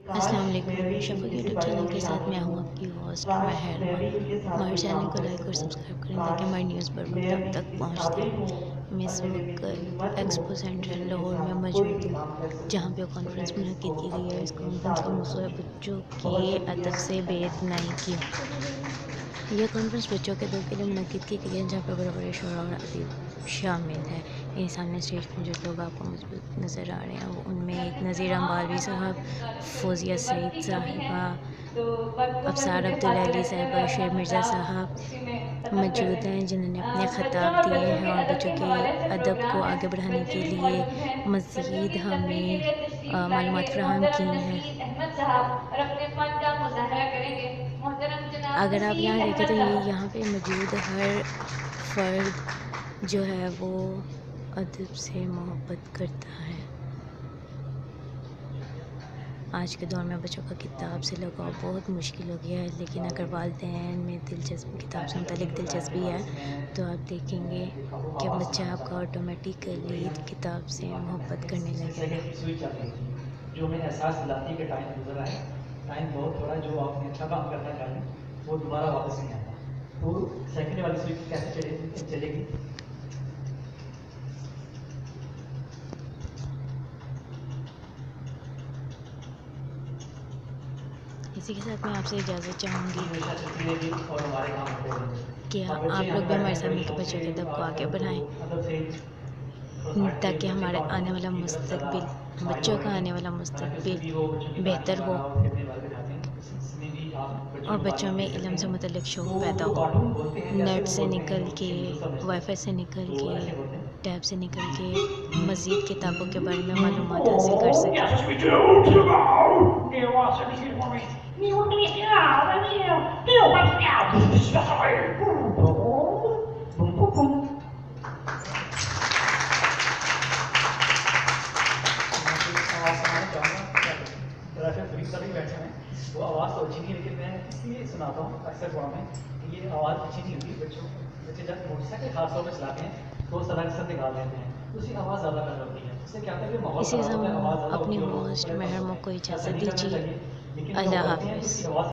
अस्सलाम वालेकुम। शफ़क़ YouTube channel के साथ मैं हूँ आपकी होस्ट महर हमारे चैनल को लाइक और सब्सक्राइब करें ताकि हमारी न्यूज़ बर वक्त आप तक पहुँचती रहे। मैं इस वक्त एक्सपो सेंटर लाहौर में मौजूद हूँ, जहाँ पे कॉन्फ्रेंस मुनक़िद की गई है। इस कॉन्फ्रेंस का मौज़ू है बच्चों के अदब से बेइत्नाई की। यह कॉन्फ्रेंस बच्चों के अदब के लिए मुनक़िद की गई है, जहाँ पे बड़े-बड़े शुरा और अदीब शामिल हैं। ये सामने स्टेज पर जो लोग आपको मौजूद नज़र आ रहे हैं, वो उनमें एक नज़ीर अम्बालवी साहब, फ़ौज़िया सईद साहिबा, अफ़सार अब्दुल अली साहिबा, शेर मिर्ज़ा साहब मौजूद हैं, जिन्होंने अपने ख़िताब दिए हैं और बच्चों के अदब को आगे बढ़ाने के लिए मज़ीद हमें मालूमात फ़राहम की हैं। अगर आप यहाँ देखें तो ये यहाँ पे मौजूद हर फ़र्द जो है वो अदब से मोहब्बत करता है। आज के दौर में बच्चों का किताब से लगाव बहुत मुश्किल हो गया है, लेकिन अगर वालिदैन में किताब से मुतल्लिक़ दिलचस्पी है, तो आप देखेंगे कि बच्चा आपका ऑटोमेटिकली किताब से मोहब्बत करने लगेगा। जो हमें एहसास दिलाती है कि टाइम गुज़र रहा है, टाइम बहुत हो रहा है, जो आपने अच्छा काम करना है पहले, वो दोबारा वापस नहीं आता। तो सेकंड वाली स्विच कैसे चलेगी? इसी के साथ मैं आपसे इजाज़त चाहूँगी हमेशा चलती रहेगी और हमारे काम होते रहेंगे। कि अब बच्चे आप लोग हमें भी हमारे बैठने साथ के लिए मिलकर सोचते बच्चों के हैं कि अदब को बात आगे करें, तो बढ़ाएँ, अदब से थोड़ा सा हट के ताकि बच्चे हमारे बात आने करें, वाला ये गलत ज़्यादा मुस्तकबिल इस्तेमाल बच्चों हो का रही आने वाला है। हालाँकि उसमें मुस्तकबिल भी वो बच्चों की तारीफ़ बेहतर हो करवाना और खेलने वाले दिखाते हैं, इसमें भी आप बच्चों और को बच्चों तारीफ़ में दे सकते इल्म से हैं। मुतल्लिक़ शौक़ तो पैदा वो हो। कार्टून बोलते हैं जैसे नेट वो से बोलते हैं, निकल के, जो हिंदू समझते हैं, वाईफ़ाई से निकल तो के, ऐसे बोलते हैं। टैब से निकल के मज़ीद किताबों के बारे में मालूमात हासिल कर सकें। Yes, we do tomorrow. Do you want some shit for me? You want me to out and you want me out. वो आवाज़ तो अच्छी नहीं है, लेकिन मैं इसलिए सुनाता हूँ अक्सर गाँव में कि ये आवाज़ अच्छी नहीं होती। बच्चे जब मोटरसाइकिल खास तौर पे चलाते हैं, तो सड़क से निकाल देते हैं, तो उसकी आवाज़ ज़्यादा पैदा होती है। उससे क्या होता है कि माहौल इसी के ख़राब साथ होता है, आवाज़ ज़्यादा अपनी होती है और लोग होस्ट परेशान महर होते को हैं। ऐसा इजाज़त नहीं करना दीजिए। चाहिए, लेकिन जब अल्लाह करते हैं तो हाफ़िज़। उसकी आवाज़